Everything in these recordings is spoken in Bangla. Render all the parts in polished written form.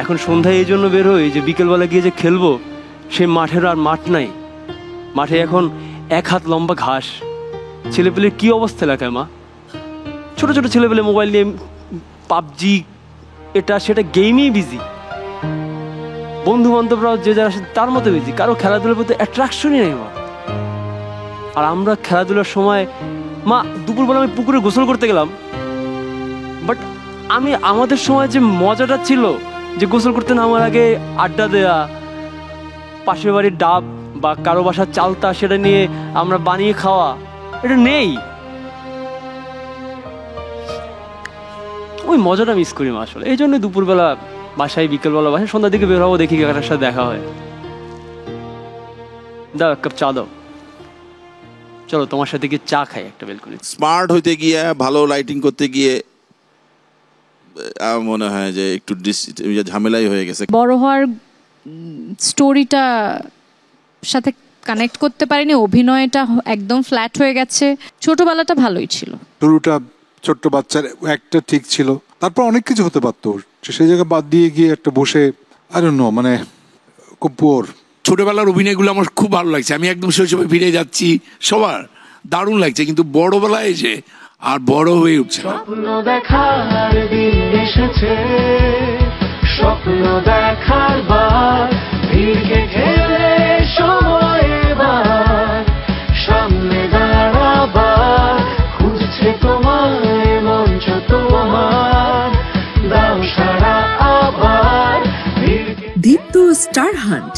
এখন সন্ধ্যায় এই জন্য বের হই যে বিকেলবেলা গিয়ে যে খেলবো, সেই মাঠের আর মাঠ নাই। মাঠে এখন 1 হাত লম্বা ঘাস। ছেলেপেলের কি অবস্থা এলাকায় মা, ছোট ছোট ছেলেপেলে মোবাইল নিয়ে পাবজি এটা সেটা গেমেই বিজি। বন্ধু বান্ধবরাও যে যারা তার মতো বিজি, কারো খেলাধুলার প্রতি অ্যাট্রাকশনই নেই মা। আর আমরা খেলাধুলার সময় মা দুপুরবেলা আমি পুকুরে গোসল করতে গেলাম, বাট আমাদের সময় যে মজাটা ছিল, যে গোসল করতে নামার আগে আড্ডা দেয়া, পাশের বাড়ির ডাব বা কারো বাসার চালতা সেটা নিয়ে আমরা বানিয়ে খাওয়া, এটা নেই। ওই মজাটা মিস করি মা আসলে। এই জন্য দুপুরবেলা বাসায়, বিকেলবেলা বাসায়, সন্ধ্যার দিকে বের হবো, দেখি কাকার সাথে দেখা হয়, দাও 1 কাপ চা দাও, চলো তোমার সাথে গিয়ে চা খাই একটা বেলকুনি। স্মার্ট হইতে গিয়ে, ভালো লাইটিং করতে গিয়ে মনে হয় যে একটু ঝামেলাই হয়ে গেছে। বড় হওয়ার স্টোরিটা সাথে কানেক্ট করতে পারিনি, অভিনয়টা একদম ফ্ল্যাট হয়ে গেছে। ছোটবেলাটা ভালোই ছিল, শুরুটা ছোট্ট বাচ্চার একটা ঠিক ছিল, তারপর অনেক কিছু হতে পারতো, সেই জায়গা বাদ দিয়ে গিয়ে একটা বসে আই ডোন্ট নো, মানে খুব পুয়ার। ছোটবেলার অভিনয়গুলো আমার খুব ভালো লাগছে, আমি একদম শৈশবে ফিরে যাচ্ছি, সবার দারুণ লাগছে। কিন্তু বড়বেলায় এসে আর বড় হয়ে উঠছে। স্বপ্ন দেখার দিন এসেছে, স্বপ্ন দেখার বার, ভিড়কে ঘেরে সময় এবার, সামনে দাঁড়াবার, খুঁজছে তোমায় মঞ্চ তোমার, দাও সারা আবার। দীপ্ত স্টার হান্ট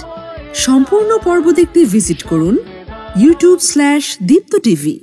সম্পূর্ণ পর্ব দেখতে ভিজিট করুন youtube/দীপ্ত টিভি।